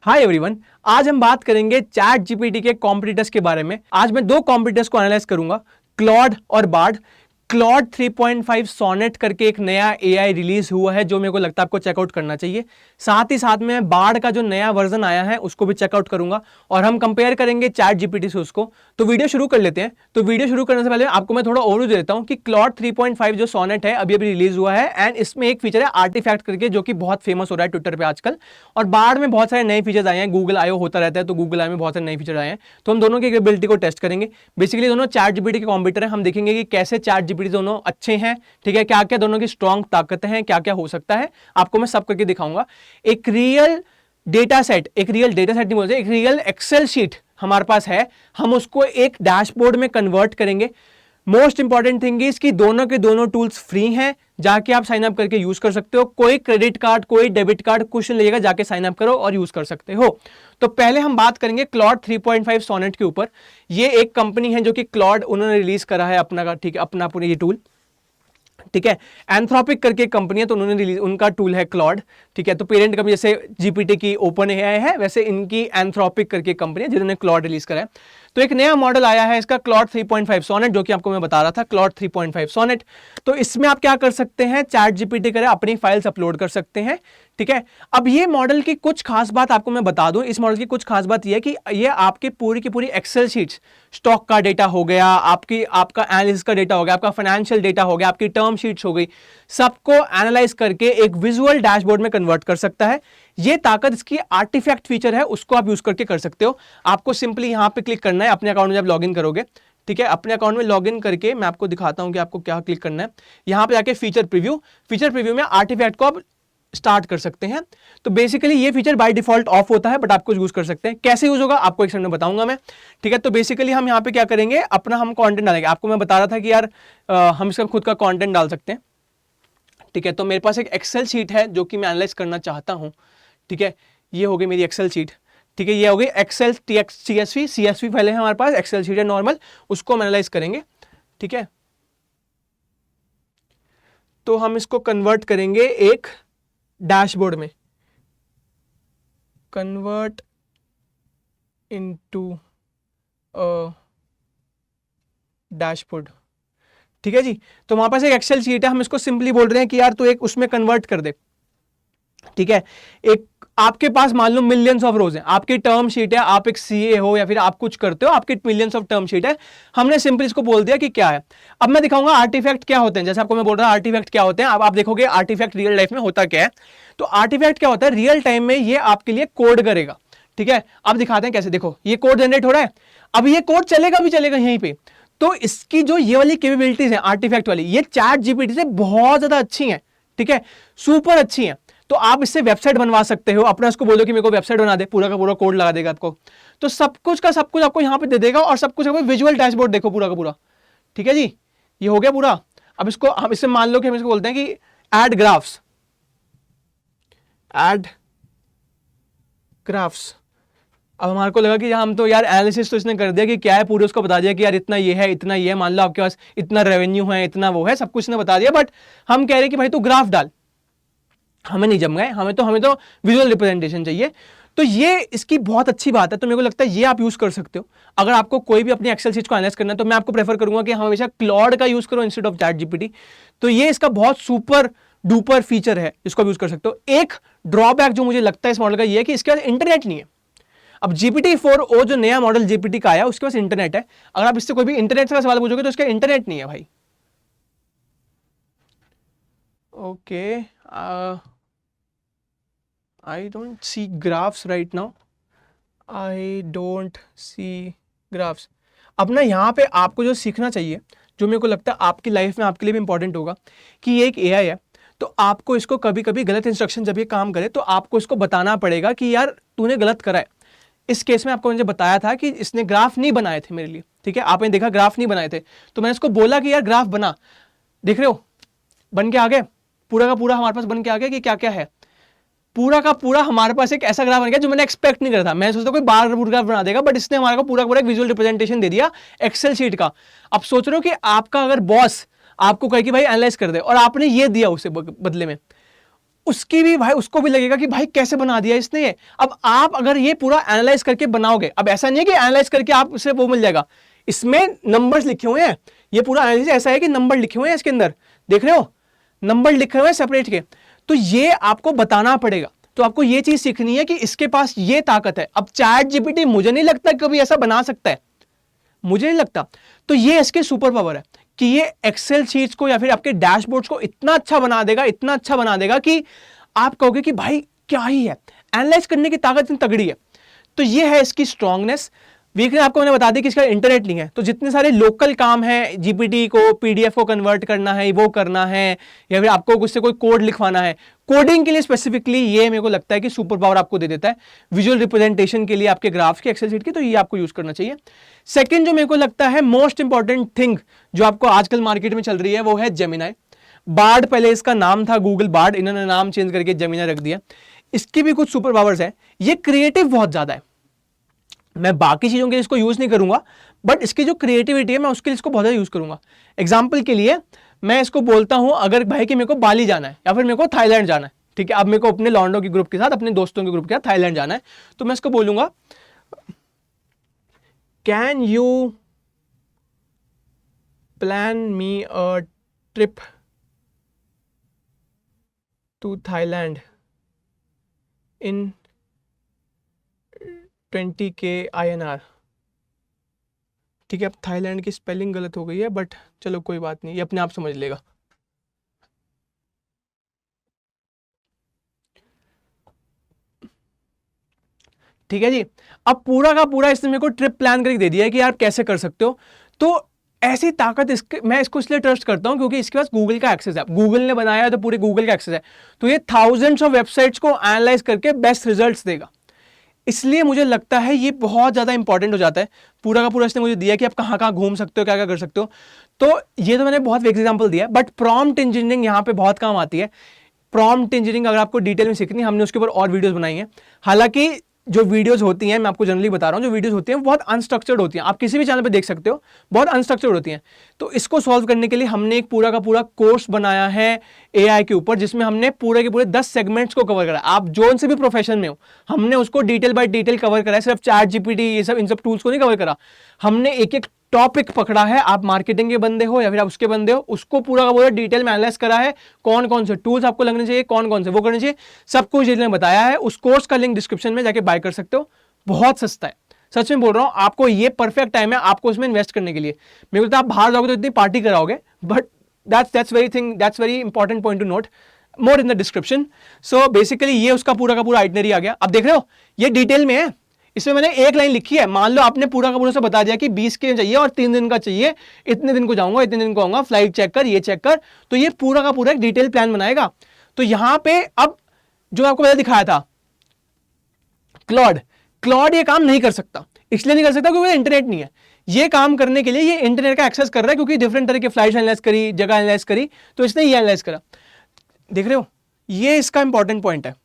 Hi everyone, आज हम बात करेंगे चैट जीपीटी के कॉम्पिटिटर्स के बारे में। आज मैं दो कॉम्पिटिटर्स को एनालाइज करूंगा, क्लॉड और बार्ड। क्लॉड 3.5 सोनेट करके एक नया एआई रिलीज हुआ है जो मेरे को लगता है आपको चेकआउट करना चाहिए। साथ ही साथ में बार्ड का जो नया वर्जन आया है उसको भी चेकआउट करूंगा और हम कंपेयर करेंगे चैट जीपीटी से उसको। तो वीडियो शुरू कर लेते हैं। तो वीडियो शुरू करने से पहले आपको मैं थोड़ा ओवरव्यू दे देता हूं कि क्लॉड 3.5 जो सोनेट है अभी रिलीज हुआ है एंड इसमें एक फीचर है आर्टिफैक्ट करके जो कि बहुत फेमस हो रहा है ट्विटर पे आजकल। और बार्ड में बहुत सारे नए फीचर्स आए हैं, गूगल आईओ होता रहता है तो गूगल आई में बहुत सारे नए फीचर आए हैं। तो हम दोनों की एबिलिटी को टेस्ट करेंगे। बेसिकली दोनों चैट जीपीटी के कॉम्पिटिटर हैं। हम देखेंगे कि कैसे चैट जीपीटी दोनों अच्छे हैं, ठीक है, क्या क्या दोनों की स्ट्रॉन्ग ताकतें हैं, क्या क्या हो सकता है, आपको मैं सब करके दिखाऊंगा। एक रियल डेटा सेट नहीं बोलते, एक रियल एक्सेल शीट हमारे पास है, हम उसको एक डैशबोर्ड में कन्वर्ट करेंगे। मोस्ट इंपॉर्टेंट थिंग इज कि दोनों के दोनों टूल्स फ्री हैं, जाके आप साइन अप करके यूज कर सकते हो। कोई क्रेडिट कार्ड, कोई डेबिट कार्ड कुछ नहीं लगेगा, जाके साइन अप करो और यूज कर सकते हो। तो पहले हम बात करेंगे क्लॉड 3.5 सोनेट के ऊपर। ये एक कंपनी है जो कि क्लॉड उन्होंने रिलीज करा है अपना, ठीक है, अपना पूरी ये टूल, ठीक है। एंथ्रोपिक करके कंपनी है तो उन्होंने रिलीज, उनका टूल है क्लॉड, ठीक है। तो पेरेंट कंपनी जैसे जीपीटी की ओपन एआई है वैसे इनकी एंथ्रोपिक करके कंपनी है जिन्होंने क्लॉड रिलीज करा है। तो एक नया मॉडल आया है इसका क्लॉड 3.5 सोनेट, जो कि आपको मैं बता रहा था, क्लॉड 3.5 सोनेट। तो इसमें आप क्या कर सकते हैं, चैट जीपीटी करें, अपनी फाइल्स अपलोड कर सकते हैं, ठीक है। अब ये मॉडल की कुछ खास बात आपको मैं बता दूं। इस मॉडल की कुछ खास बात ये है कि ये आपकी पूरी की पूरी एक्सेल शीट्स, स्टॉक का डेटा हो गया, आपका एनालिसिस का डेटा हो गया, आपका फाइनेंशियल डेटा हो गया, आपकी टर्म शीट्स हो गई, सबको एनालाइज करके एक विजुअल डैशबोर्ड में कन्वर्ट कर सकता है। ये ताकत इसकी आर्टिफैक्ट फीचर है, उसको आप यूज करके कर सकते हो। आपको सिंपली यहां पे क्लिक करना है अपने अकाउंट में जब लॉगिन करोगे, ठीक है। अपने अकाउंट में लॉगिन करके मैं आपको दिखाता हूं कि आपको क्या क्लिक करना है। यहां पे जाके फीचर प्रीव्यू में आर्टिफैक्ट को आप स्टार्ट कर सकते हैं। तो बेसिकली ये फीचर बाय डिफॉल्ट ऑफ होता है बट आपको यूज कर सकते हैं। कैसे यूज होगा आपको एक सेकंड में बताऊंगा मैं, ठीक है। तो बेसिकली हम यहाँ पे क्या करेंगे, अपना हम कंटेंट डालेंगे। आपको मैं बता रहा था कि यार हम इसका खुद का कंटेंट डाल सकते हैं, ठीक है। तो मेरे पास एक एक्सेल शीट है जो कि मैं एनालाइज करना चाहता हूं, ठीक है। ये हो गई मेरी एक्सेल शीट, ठीक है। ये हो गई एक्सेल सीएसवी फाइल है हमारे पास, एक्सेल शीट है नॉर्मल, उसको हम एनालाइज करेंगे, ठीक है। तो हम इसको कन्वर्ट करेंगे एक डैशबोर्ड में, कन्वर्ट इनटू डैशबोर्ड, ठीक है जी। तो हमारे पास एक एक्सेल शीट है, हम इसको सिंपली बोल रहे हैं कि यार तू एक उसमें कन्वर्ट कर दे, ठीक है। एक आपके पास मान लो मिलियंस ऑफ रोज हैं, आपकी टर्म शीट है, आप एक सीए हो या फिर आप कुछ करते हो, आपकी मिलियंस ऑफ टर्म शीट है। हमने सिंपली इसको बोल दिया कि क्या है। अब मैं दिखाऊंगा आर्टिफैक्ट क्या होते हैं। जैसे आपको मैं बोल रहा हूं आर्टिफैक्ट क्या होते हैं, अब आप देखोगे आर्टिफैक्ट रियल लाइफ में होता क्या है। तो आर्टिफैक्ट क्या होता है, रियल टाइम में ये आपके लिए कोड करेगा, ठीक है। अब दिखाते हैं कैसे। देखो ये कोड जनरेट हो रहा है, अब ये कोड चलेगा भी चलेगा यहीं पे। तो इसकी जो ये वाली कैपेबिलिटीज है आर्टिफैक्ट वाली, ये चैट जीपीटी से बहुत ज्यादा अच्छी है, ठीक है, सुपर अच्छी है। तो आप इससे वेबसाइट बनवा सकते हो, अपना उसको बोलो कि मेरे को वेबसाइट बना दे, पूरा का पूरा कोड लगा देगा आपको। तो सब कुछ का सब कुछ आपको यहां पे दे देगा और सब कुछ विजुअल डैशबोर्ड देखो पूरा का पूरा, ठीक है जी। ये हो गया पूरा। अब इसको हम इससे मान लो कि हम इसको बोलते हैं कि ऐड ग्राफ्स, अब हमारे को लगा कि हम तो यार एनालिसिस तो इसने कर दिया कि क्या है, पूरे उसको बता दिया कि यार इतना ये है, इतना ये है, मान लो आपके पास इतना रेवेन्यू है, इतना वो है, सब कुछ ने बता दिया। बट हम कह रहे हैं कि भाई तू ग्राफ डाल, हमें नहीं जम गए, हमें तो विजुअल रिप्रेजेंटेशन चाहिए। तो ये इसकी बहुत अच्छी बात है। तो मेरे को लगता है ये आप यूज कर सकते हो अगर आपको कोई भी अपनी एक्सेल शीट को एनालाइज करना है। तो मैं आपको प्रेफर करूंगा कि हमेशा क्लॉड का यूज करो इंस्टेड ऑफ चैट जीपीटी। तो ये इसका बहुत सुपर डुपर फीचर है, इसको आप यूज कर सकते हो। एक ड्रॉबैक जो मुझे लगता है इस मॉडल का ये है कि इसके पास इंटरनेट नहीं है। अब GPT-4o जो नया मॉडल जीपीटी का आया उसके पास इंटरनेट है। अगर आप इससे कोई भी इंटरनेट का सवाल पूछोगे तो इसका इंटरनेट नहीं है भाई। Okay, I don't see graphs right now. I don't see graphs. अब ना यहाँ पे आपको जो सीखना चाहिए, जो मेरे को लगता है आपकी लाइफ में आपके लिए भी इंपॉर्टेंट होगा, कि ये एक एआई है। तो आपको इसको कभी कभी गलत इंस्ट्रक्शन जब ये काम करे तो आपको इसको बताना पड़ेगा कि यार तूने गलत करा है। इस केस में आपको मैंने बताया था कि इसने ग्राफ नहीं बनाए थे मेरे लिए, ठीक है। आपने देखा ग्राफ नहीं बनाए थे, तो मैंने इसको बोला कि यार ग्राफ बना, देख रहे हो बन के आ गए, पूरा का पूरा हमारे पास बन के आ गया कि क्या क्या है। पूरा का पूरा हमारे पास एक ऐसा ग्राफ बन गया जो मैंने एक्सपेक्ट नहीं करा था। मैं सोचता कोई बार ग्राफ बना देगा, बट इसने हमारे को पूरा का पूरा एक विजुअल रिप्रेजेंटेशन दे दिया एक्सेल शीट का। अब सोच रहे हो कि आपका अगर बॉस आपको कहे कि भाई एनालाइज कर दे और आपने ये दिया उसे बदले में, उसकी भी भाई, उसको भी लगेगा कि भाई कैसे बना दिया इसने ये। अब आप अगर ये पूरा एनालाइज करके बनाओगे, अब ऐसा नहीं है कि एनालाइज करके आप उसे वो मिल जाएगा, इसमें नंबर्स लिखे हुए हैं, ये पूरा एनालिसिस ऐसा है कि नंबर लिखे हुए हैं इसके अंदर, देख रहे हो नंबर लिखे हुए हैं सेपरेट के, तो ये आपको बताना पड़ेगा। तो आपको ये चीज सीखनी है कि इसके पास ये ताकत है। अब चैट जीपीटी मुझे नहीं लगता कभी ऐसा बना सकता है, मुझे नहीं लगता। तो ये इसके सुपर पावर है कि ये एक्सेल शीट्स को या फिर आपके डैशबोर्ड्स को इतना अच्छा बना देगा, इतना अच्छा बना देगा कि आप कहोगे कि भाई क्या ही है, एनालाइज करने की ताकत इतनी तगड़ी है। तो ये है इसकी स्ट्रांगनेस। वीकनेस आपको मैंने बता दी कि इसका इंटरनेट नहीं है, तो जितने सारे लोकल काम है, जीपीटी को पीडीएफ को कन्वर्ट करना है, वो करना है, या फिर आपको उससे कोई कोड लिखवाना है, कोडिंग के लिए स्पेसिफिकली ये मेरे को लगता है कि सुपर पावर आपको दे देता है। विजुअल रिप्रेजेंटेशन के लिए आपके ग्राफ के, एक्सेल शीट की, तो ये आपको यूज करना चाहिए। सेकेंड जो मेरे को लगता है मोस्ट इंपॉर्टेंट थिंग जो आपको आजकल मार्केट में चल रही है वो है जेमिनाई। बार्ड पहले इसका नाम था गूगल बार्ड, इन्होंने नाम चेंज करके जेमिनाई रख दिया। इसकी भी कुछ सुपर पावर्स है, ये क्रिएटिव बहुत ज्यादा है। मैं बाकी चीजों के लिए इसको यूज नहीं करूंगा, बट इसकी जो क्रिएटिविटी है मैं उसके लिए इसको बहुत ज्यादा यूज करूंगा। एग्जाम्पल के लिए मैं इसको बोलता हूं, अगर भाई कि मेरे को बाली जाना है या फिर मेरे को थाईलैंड जाना है, ठीक है, अब मेरे को अपने लॉन्डो के ग्रुप के साथ, अपने दोस्तों के ग्रुप के साथ थाईलैंड जाना है, तो मैं इसको बोलूंगा can you plan me a trip to Thailand in 20K INR। ठीक है, अब थाईलैंड की स्पेलिंग गलत हो गई है, बट चलो कोई बात नहीं, ये अपने आप समझ लेगा। ठीक है जी, अब पूरा का पूरा इसने मेरे को ट्रिप प्लान करके दे दिया है कि आप कैसे कर सकते हो। तो ऐसी ताकत मैं इसको इसलिए ट्रस्ट करता हूं क्योंकि इसके पास गूगल का एक्सेस है, गूगल ने बनाया है तो पूरे गूगल का एक्सेस है, तो ये थाउजेंड्स ऑफ वेबसाइट्स को एनालाइज करके बेस्ट रिजल्ट्स देगा। इसलिए मुझे लगता है ये बहुत ज़्यादा इंपॉर्टेंट हो जाता है। पूरा का पूरा इसने मुझे दिया कि आप कहाँ कहाँ घूम सकते हो, क्या क्या कर सकते हो। तो ये तो मैंने बहुत वेग एग्जांपल दिया, बट प्रॉम्प्ट इंजीनियरिंग यहाँ पे बहुत काम आती है। प्रॉम्प्ट इंजीनियरिंग अगर आपको डिटेल में सीखनी है, हमने उसके ऊपर और वीडियोस बनाई हैं। हालांकि जो वीडियोस होती हैं, मैं आपको जनरली बता रहा हूँ, जो वीडियोस होती हैं वो बहुत अनस्ट्रक्चर्ड होती हैं, आप किसी भी चैनल पे देख सकते हो, बहुत अनस्ट्रक्चर्ड होती हैं। तो इसको सॉल्व करने के लिए हमने एक पूरा का पूरा कोर्स बनाया है एआई के ऊपर, जिसमें हमने पूरे के पूरे 10 सेगमेंट्स को कवर करा। आप जोन से भी प्रोफेशन में हो, हमने उसको डिटेल बाय डिटेल कवर करा है। सिर्फ चैट जीपीटी ये सब इन सब टूल्स को नहीं कवर करा, हमने एक एक टॉपिक पकड़ा है। आप मार्केटिंग के बंदे हो या फिर आप उसके बंदे हो, उसको पूरा का पूरा डिटेल में एनालाइज करा है। कौन कौन से टूल्स आपको लगने चाहिए, कौन कौन से वो करने चाहिए, सब कुछ डिटेल में बताया है। उस कोर्स का लिंक डिस्क्रिप्शन में जाके बाय कर सकते हो, बहुत सस्ता है, सच में बोल रहा हूं आपको। ये परफेक्ट टाइम है आपको इसमें इन्वेस्ट करने के लिए। मेरे को लगता है आप बाहर जाओगे तो इतनी पार्टी कराओगे, but that's very important point two note, more in the description. So basically ये उसका पूरा का पूरा आइटनरी आ गया। अब देख रहे हो ये डिटेल में है, इसमें मैंने एक लाइन लिखी है। मान लो आपने पूरा का पूरा से बता दिया कि 20 के चाहिए और 3 दिन का चाहिए, इतने दिन को जाऊंगा, इतने दिन को आऊंगा, फ्लाइट चेक कर, ये चेक कर, तो ये पूरा का पूरा एक डिटेल प्लान बनाएगा। तो यहां पे अब जो आपको पहले दिखाया था क्लॉड ये काम नहीं कर सकता, इसलिए नहीं कर सकता क्योंकि इंटरनेट नहीं है। ये काम करने के लिए ये इंटरनेट का एक्सेस कर रहा है, क्योंकि डिफरेंट तरह के फ्लाइट एनालाइज करी, जगह एनालाइज करी, तो इसने ये एनालाइज करा। देख रहे हो, ये इसका इंपॉर्टेंट पॉइंट है।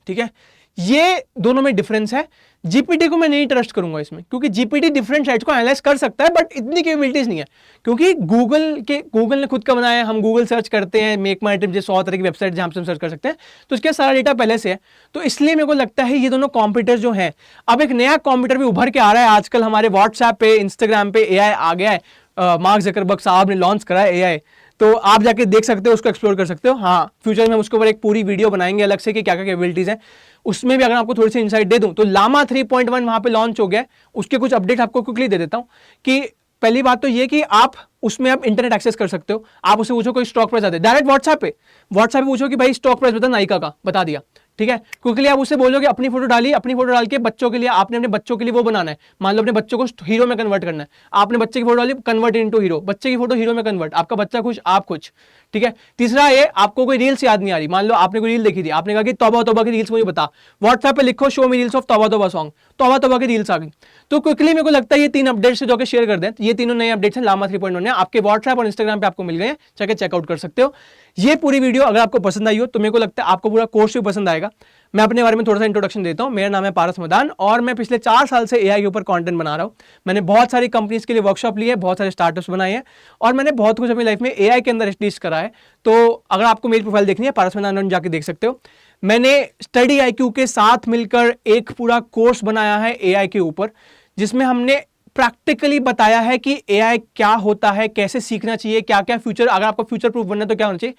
ठीक है, ये दोनों में डिफरेंस है। जीपीटी को मैं नहीं ट्रस्ट करूंगा इसमें, क्योंकि जीपीटी डिफरेंट साइट्स को एनालाइज कर सकता है, बट इतनी कैपेबिलिटीज नहीं है, क्योंकि गूगल ने खुद का बनाया है। हम गूगल सर्च करते हैं, मेक माई ट्रिप जैसे 100 तरह की वेबसाइट जहां से हम सर्च कर सकते हैं, तो इसके सारा डेटा पहले से है। तो इसलिए मेरे को लगता है ये दोनों कॉम्प्यूटर जो हैं, अब एक नया कॉम्प्यूटर भी उभर के आ रहा है आजकल। हमारे व्हाट्सएप पे, इंस्टाग्राम पे एआई आ गया है, मार्क जकरबर्ग साहब ने लॉन्च करा है एआई, तो आप जाके देख सकते हो, उसको एक्सप्लोर कर सकते हो। हाँ, फ्यूचर में हम उसके ऊपर एक पूरी वीडियो बनाएंगे अलग से कि क्या क्या कैपेबिलिटीज है। उसमें भी अगर आपको थोड़ी सी इनसाइट दे दूं तो लामा 3.1 वहां पे लॉन्च हो गया। उसके कुछ अपडेट आपको क्विकली दे देता हूं कि पहली बात तो ये कि आप उसमें आप इंटरनेट एक्सेस कर सकते हो। आप उसे पूछो कोई स्टॉक प्राइस आता है, डायरेक्ट व्हाट्सएप पे पूछो कि भाई स्टॉक प्राइस बता नायका का, बता दिया। ठीक है, क्विकली आप उससे बोलोगे अपनी फोटो डालिए, अपनी फोटो डाल के बच्चों के लिए, आपने अपने बच्चों के लिए वो बनाना है। मान लो अपने बच्चों को हीरो में कन्वर्ट करना है, आपने बच्चे की फोटो डाली, कन्वर्ट इनटू हीरो, बच्चे की फोटो हीरो में कन्वर्ट, आपका बच्चा खुश, आप खुश। ठीक है, तीसरा ये, आपको कोई रील्स याद नहीं आ रही, मान लो आपने कोई रील देखी थी, आपने कहा कि तौबा तौबा की रील्स मुझे बता, व्हाट्सएप पे लिखो शो मी रील्स ऑफ तौबा तौबा सॉन्ग, तौबा तौबा की रील्स आ गई। तो क्विकली मेरे को लगता है ये 3 अपडेट्स से जो कि शेयर कर दें, ये तीनों नए अपडेट्स हैं लामा 3.1 ने, आपके व्हाट्सएप और इंस्टाग्राम पे आपको मिल गए हैं, जाके चेकआउट कर सकते हो। ये पूरी वीडियो अगर आपको पसंद आई हो तो मेरे को लगता है आपको पूरा कोर्स भी पसंद आएगा। मैं अपने बारे में थोड़ा सा इंट्रोडक्शन देता हूं। मेरा नाम है पारस मदान और मैं पिछले 4 साल से एआई के ऊपर कंटेंट बना रहा हूं। मैंने बहुत सारी कंपनीज के लिए वर्कशॉप लिए, बहुत सारे स्टार्टअप्स बनाए हैं और मैंने बहुत कुछ अपनी लाइफ में एआई के अंदर एटलीस्ट करा है। तो अगर आपको मेरी प्रोफाइल देखनी है, पारस मदान जाके देख सकते हो। मैंने स्टडी IQ के साथ मिलकर एक पूरा कोर्स बनाया है एआई के ऊपर, जिसमें हमने प्रैक्टिकली बताया है कि एआई क्या होता है, कैसे सीखना चाहिए, क्या क्या फ्यूचर, अगर आपको फ्यूचर प्रूफ बनना है तो क्या होना चाहिए।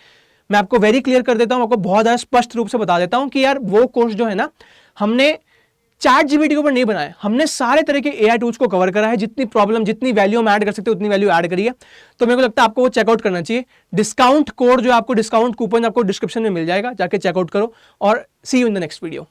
मैं आपको वेरी क्लियर कर देता हूं, आपको बहुत ज्यादा स्पष्ट रूप से बता देता हूं कि यार वो कोर्स जो है ना, हमने चैट जीपीटी के ऊपर नहीं बनाया, हमने सारे तरह के एआई टूल्स को कवर करा है। जितनी प्रॉब्लम, जितनी वैल्यू हम ऐड कर सकते हैं उतनी वैल्यू ऐड करी है। तो मेरे को लगता है आपको वो चेकआउट करना चाहिए। डिस्काउंट कोड जो आपको, डिस्काउंट कूपन आपको डिस्क्रिप्शन में मिल जाएगा, जाके चेकआउट करो और see you in the next video.